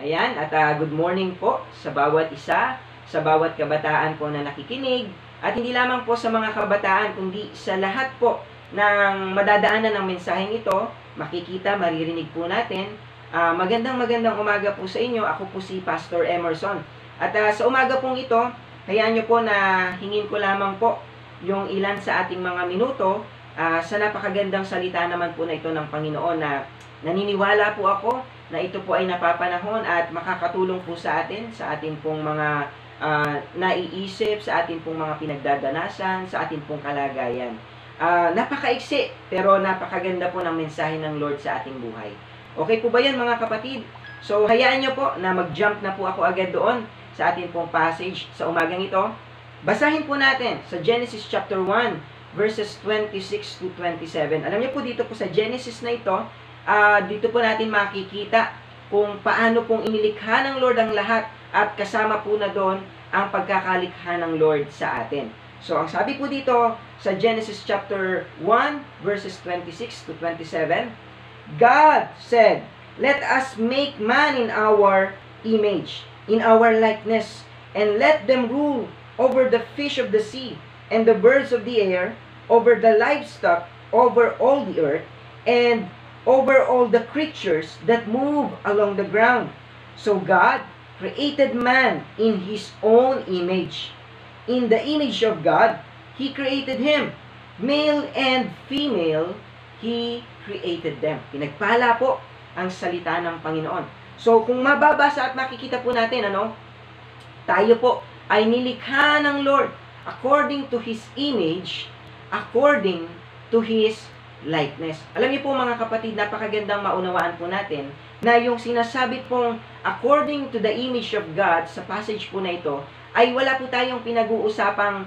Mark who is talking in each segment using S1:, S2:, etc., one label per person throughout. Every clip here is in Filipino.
S1: Ayan, at good morning po sa bawat isa, sa bawat kabataan po na nakikinig, at hindi lamang po sa mga kabataan, kundi sa lahat po ng madadaanan ng mensaheng ito, makikita, maririnig po natin. Magandang umaga po sa inyo. Ako po si Pastor Emerson. At sa umaga pong ito, hayaan nyo po na hingin ko lamang po yung ilan sa ating mga minuto sa napakagandang salita naman po na ito ng Panginoon na naniniwala po ako na ito po ay napapanahon at makakatulong po sa atin, sa ating pong mga naiisip, sa ating pong mga pinagdadanasan, sa ating pong kalagayan. Napakaiksi, pero napakaganda po ng mensahe ng Lord sa ating buhay. Okay po ba yan mga kapatid? So, hayaan nyo po na mag-jump na po ako agad doon sa ating pong passage sa umagang ito. Basahin po natin sa Genesis chapter 1, verses 26 to 27. Alam niyo po dito po sa Genesis na ito, dito po natin makikita kung paano pong inilikha ng Lord ang lahat at kasama po na doon ang pagkakalikha ng Lord sa atin. So, ang sabi po dito sa Genesis chapter 1, verses 26 to 27, God said, "Let us make man in our image, in our likeness, and let them rule over the fish of the sea, and the birds of the air, over the livestock, over all the earth, and over all the creatures that move along the ground." So God created man in His own image. In the image of God, He created him. Male and female, He created them. Pinagpala po ang salita ng Panginoon. So kung mababasa at makikita po natin, tayo po ay nilikha ng Lord according to His image, according to His likeness. Alam niyo po mga kapatid, napakagandang maunawaan po natin na yung sinasabi pong according to the image of God sa passage po na ito, ay wala po tayong pinag-uusapang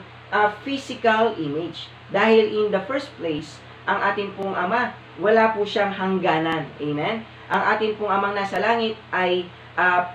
S1: physical image. Dahil in the first place, ang ating pong Ama, wala po siyang hangganan. Amen? Ang ating pong Amang nasa langit ay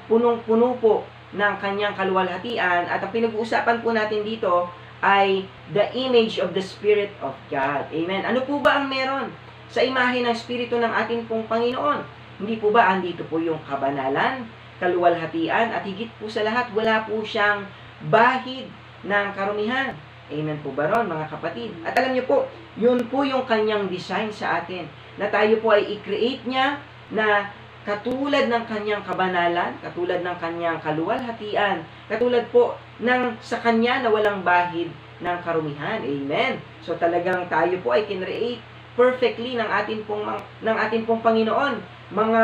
S1: punong-puno po ng kanyang kaluwalhatian at ang pinag-uusapan po natin dito ay the image of the Spirit of God. Amen. Ano po ba ang meron sa imahe ng Espiritu ng ating pong Panginoon? Hindi po ba andito po yung kabanalan, kaluwalhatian, at higit po sa lahat, wala po siyang bahid ng karumihan. Amen po ba ron, mga kapatid? At alam niyo po, yun po yung kanyang design sa atin, na tayo po ay i-create niya na katulad ng kanyang kabanalan, katulad ng kanyang kaluwalhatian, katulad po ng sa kanya na walang bahid ng karumihan. Amen. So talagang tayo po ay kinreate perfectly ng ating pong Panginoon. Mga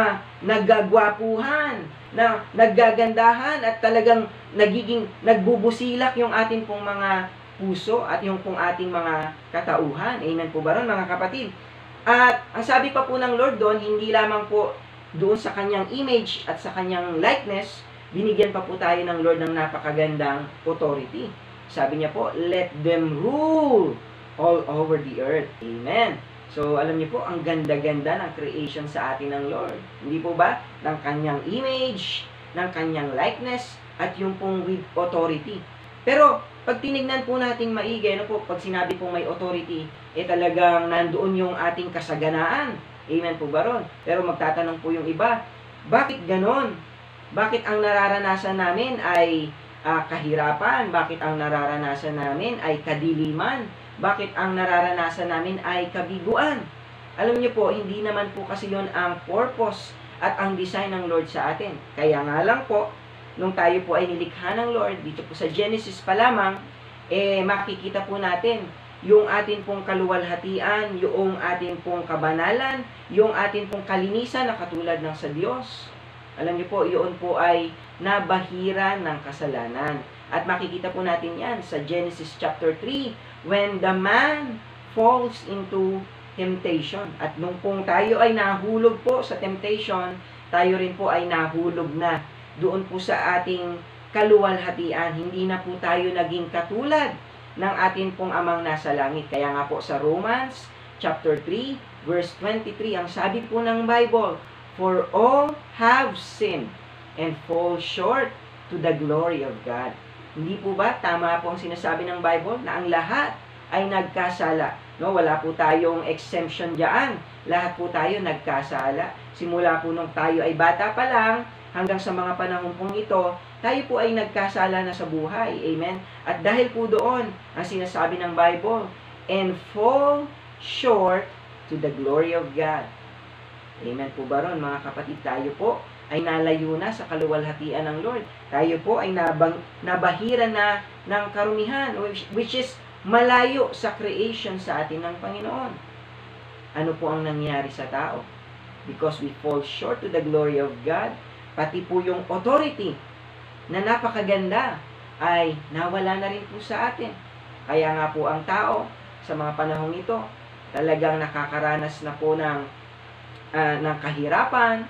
S1: naggagwapuhan, na naggagandahan at talagang nagbubusilak yung ating pong mga puso at yung pong ating mga katauhan. Amen po ba ron, mga kapatid? At ang sabi pa po ng Lord doon, hindi lamang po doon sa kanyang image at sa kanyang likeness, binigyan pa po tayo ng Lord ng napakagandang authority. Sabi niya po, let them rule all over the earth. Amen. So, alam niyo po, ang ganda-ganda ng creation sa atin ng Lord. Hindi po ba? Ng kanyang image, ng kanyang likeness, at yung pong with authority. Pero, pag tinignan po natin maigi, pag sinabi pong may authority, talagang nandoon yung ating kasaganaan. Amen po ba ron? Pero magtatanong po yung iba, bakit ganon? Bakit ang nararanasan namin ay kahirapan? Bakit ang nararanasan namin ay kadiliman? Bakit ang nararanasan namin ay kabiguan? Alam niyo po, hindi naman po kasi yun ang purpose at ang design ng Lord sa atin. Kaya nga lang po, nung tayo po ay nilikha ng Lord, dito po sa Genesis pa lamang, makikita po natin yung atin pong kaluwalhatian, yung atin pong kabanalan, yung atin pong kalinisan na katulad ng sa Diyos. Alam niyo po, yun po ay nabahira ng kasalanan. At makikita po natin yan sa Genesis chapter 3, when the man falls into temptation. At nung pong tayo ay nahulog po sa temptation, tayo rin po ay nahulog na doon po sa ating kaluwalhatian. Hindi na po tayo naging katulad ng atin pong Amang nasa langit. Kaya nga po sa Romans chapter 3, verse 23, ang sabi po ng Bible, "For all have sinned and fall short to the glory of God." Hindi po ba tama po ang sinasabi ng Bible na ang lahat ay nagkasala? Wala po tayong exemption diyan. lahat po tayo nagkasala. Simula po nung tayo ay bata pa lang, hanggang sa mga panahon pong ito, tayo po ay nagkasala na sa buhay. Amen? At dahil po doon, ang sinasabi ng Bible, and fall short to the glory of God. Amen po ba ron, mga kapatid? Tayo po ay nalayo na sa kaluwalhatian ng Lord. Tayo po ay nabahira na ng karumihan, which is malayo sa creation sa atin ng Panginoon. Ano po ang nangyari sa tao? Because we fall short to the glory of God, pati po yung authority na napakaganda ay nawala na rin po sa atin. Kaya nga po ang tao sa mga panahong ito talagang nakakaranas na po ng kahirapan.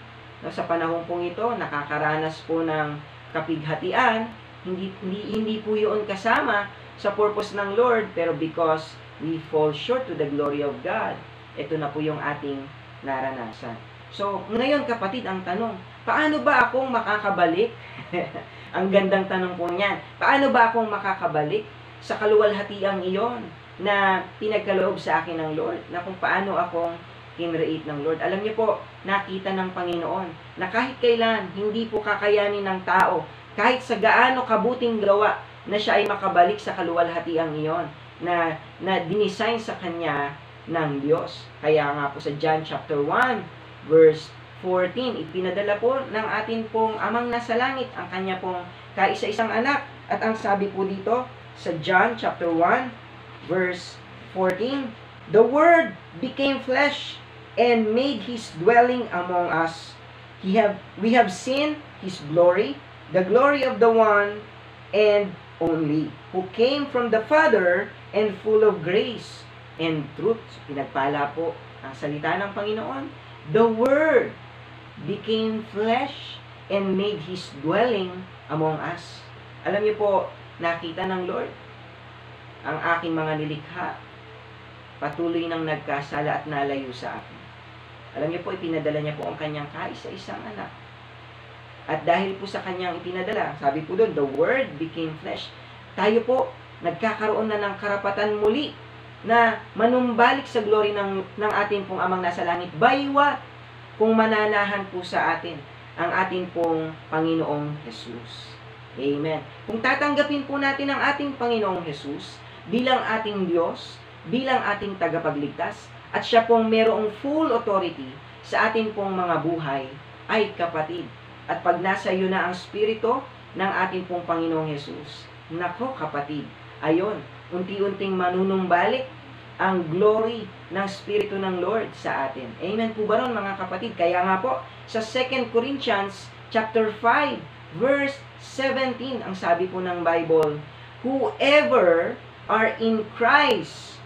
S1: Sa panahon pong ito nakakaranas po ng kapighatian. Hindi po yun kasama sa purpose ng Lord, pero because we fall short to the glory of God, ito na po yung ating naranasan. So, ngayon kapatid, ang tanong, paano ba akong makakabalik? Ang gandang tanong po niyan. Paano ba akong makakabalik sa kaluwalhatiang iyon na pinagkaloob sa akin ng Lord? Na kung paano akong kinreate ng Lord. Alam niyo po, nakita ng Panginoon na kahit kailan, hindi po kakayanin ng tao, kahit sa gaano kabuting gawa, na siya ay makabalik sa kaluwalhatiang iyon na dinisign sa kanya ng Diyos. Kaya nga po sa John chapter 1, verse 14, ipinadala po ng atin pong amang nasa langit ang kanya pong kaisa-isang anak. At ang sabi po dito sa John chapter 1, verse 14, the Word became flesh and made His dwelling among us. We have seen His glory, the glory of the one and only, who came from the Father and full of grace and truth. Pinagpala po ang salita ng Panginoon. The Word became flesh and made His dwelling among us. Alam niyo po, nakita ng Lord ang aking mga nilikha, patuloy nang nagkasala at nalayo sa akin. Alam niyo po, ipinadala niya po ang kanyang kaisa-isang anak. At dahil po sa kanyang ipinadala, sabi po doon, the Word became flesh. Tayo po, nagkakaroon na ng karapatan muli na manumbalik sa glory ng ating pong amang nasa langit. By what? Kung mananahan po sa atin ang ating pong Panginoong Jesus. Amen. Kung tatanggapin po natin ang ating Panginoong Jesus bilang ating Diyos, bilang ating tagapagligtas, at siya pong merong full authority sa ating pong mga buhay, ay kapatid. At pag nasa iyo na ang spirito ng ating pong Panginoong Jesus, nako kapatid, ayon, unti-unting manunumbalik ang glory ng Spirito ng Lord sa atin. Amen po ba ron, mga kapatid? Kaya nga po, sa 2 Corinthians chapter 5, verse 17, ang sabi po ng Bible, whoever are in Christ,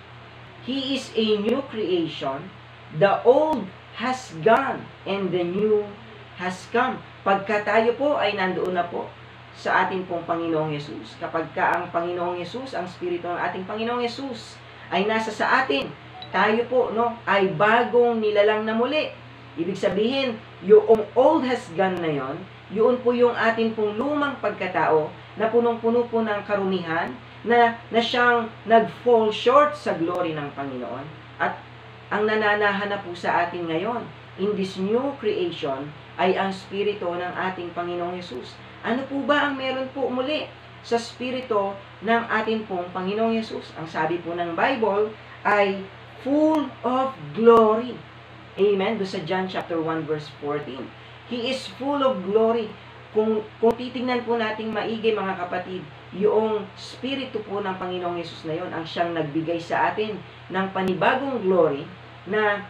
S1: he is a new creation. The old has gone and the new has come. Pagka tayo po ay nandoon na po sa ating pong Panginoong Yesus, kapag ka ang Panginoong Yesus, ang Spirito ng ating Panginoong Yesus ay nasa sa atin, tayo po ay bagong nilalang na muli. Ibig sabihin, yung old has gone na yon, yun po yung ating pong lumang pagkatao na punong-puno po ng karumihan, na siyang nag-fall short sa glory ng Panginoon. At ang nananahan na po sa atin ngayon, in this new creation, ay ang Spirito ng ating Panginoong Yesus. Ano po ba ang meron po muli sa Spirito ng ating pong Panginoong Yesus? Ang sabi po ng Bible ay full of glory. Amen? Doon sa John chapter 1 verse 14. He is full of glory. Kung titingnan po nating maigi, mga kapatid, yung Spirito po ng Panginoong Yesus na yon ang siyang nagbigay sa atin ng panibagong glory na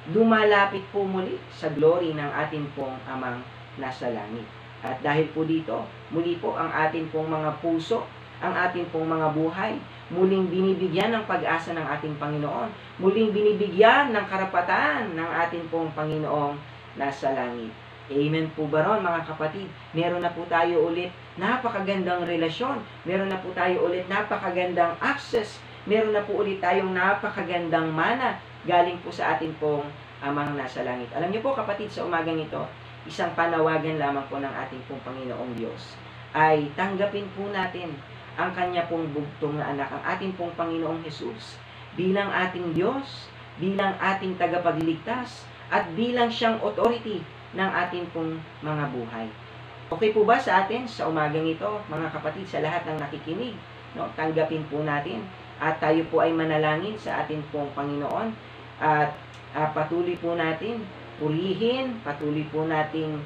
S1: lumalapit po muli sa glory ng ating pong Amang nasa langit. At dahil po dito, muli po ang ating pong mga puso, ang ating pong mga buhay, muling binibigyan ng pag-asa ng ating Panginoon, muling binibigyan ng karapatan ng ating pong Panginoong nasa langit. Amen po ba ron, mga kapatid? Meron na po tayo ulit napakagandang relasyon, meron na po tayo ulit napakagandang access, meron na po ulit tayong napakagandang mana galing po sa ating pong Amang nasa langit. Alam niyo po, kapatid, sa umagang ito, isang panawagan lamang po ng ating pong Panginoong Diyos ay tanggapin po natin ang kanya pong bugtong na anak, ang ating pong Panginoong Jesus bilang ating Diyos, bilang ating tagapagligtas at bilang siyang authority ng ating pong mga buhay. Okay po ba sa atin sa umagang ito, mga kapatid, sa lahat ng nakikinig? No, tanggapin po natin at tayo po ay manalangin sa ating pong Panginoon at patuloy po natin purihin, patuloy po nating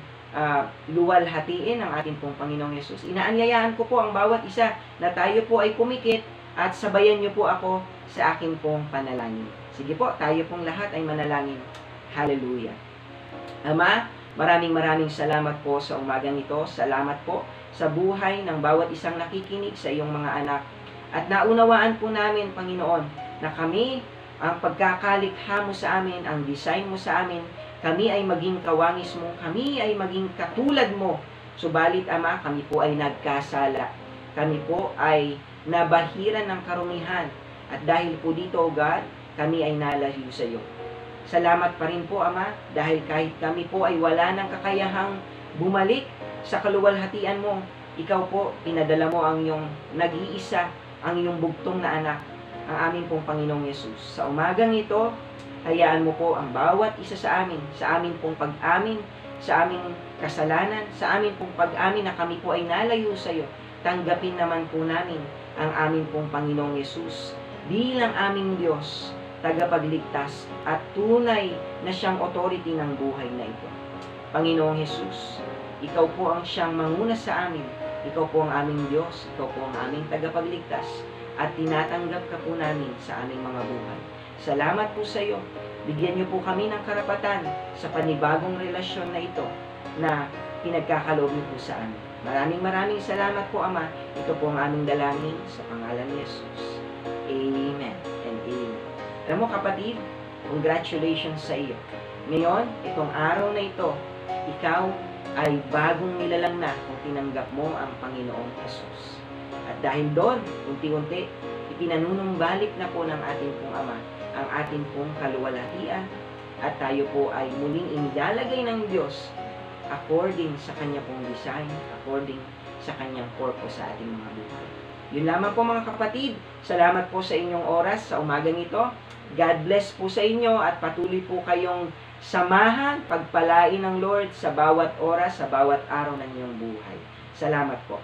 S1: luwalhatiin ang ating pong Panginoong Yesus. Inaanyayaan ko po ang bawat isa na tayo po ay kumikit at sabayan niyo po ako sa akin pong panalangin. Sige po, tayo pong lahat ay manalangin. Hallelujah. Ama, maraming salamat po sa umagang ito. Salamat po sa buhay ng bawat isang nakikinig sa iyong mga anak. At naunawaan po namin, Panginoon, na kami, ang pagkakalikha mo sa amin, ang design mo sa amin, kami ay maging kawangis mo, kami ay maging katulad mo. Subalit, Ama, kami po ay nagkasala. Kami po ay nabahiran ng karumihan. At dahil po dito, O God, kami ay nalayo sa iyo. Salamat pa rin po, Ama, dahil kahit kami po ay wala ng kakayahang bumalik sa kaluwalhatian mo, ikaw po, pinadala mo ang iyong nag-iisa, ang iyong bugtong na anak, ang aming pong Panginoong Yesus. Sa umagang ito, hayaan mo po ang bawat isa sa amin pong pag-amin, sa aming kasalanan, sa amin pong pag-amin na kami po ay nalayo sa iyo. Tanggapin naman po namin ang amin pong Panginoong Yesus bilang aming Diyos, tagapagligtas at tunay na siyang authority ng buhay na ito. Panginoong Yesus, ikaw po ang siyang manguna sa amin. Ikaw po ang aming Diyos, ikaw po ang aming tagapagligtas at tinatanggap ka po namin sa aming mga buhay. Salamat po sa iyo. Bigyan niyo po kami ng karapatan sa panibagong relasyon na ito na pinagkakaloob niyo po sa amin. Maraming salamat po, Ama. Ito po ang aming dalangin sa pangalan ni Jesus. Amen and amen. Alam mo, kapatid, congratulations sa iyo. Ngayon, itong araw na ito, ikaw ay bagong nilalang na kung tinanggap mo ang Panginoong Jesus. At dahil doon, unti-unti, ipinanunumbalik na po ng ating pong Ama ang ating pong kaluwalhatian at tayo po ay muling inilalagay ng Diyos according sa Kanya pong design, according sa Kanyang purpose sa ating mga buhay. Yun lamang po, mga kapatid. Salamat po sa inyong oras sa umagang ito. God bless po sa inyo at patuloy po kayong samahan, pagpalain ng Lord sa bawat oras, sa bawat araw ng inyong buhay. Salamat po.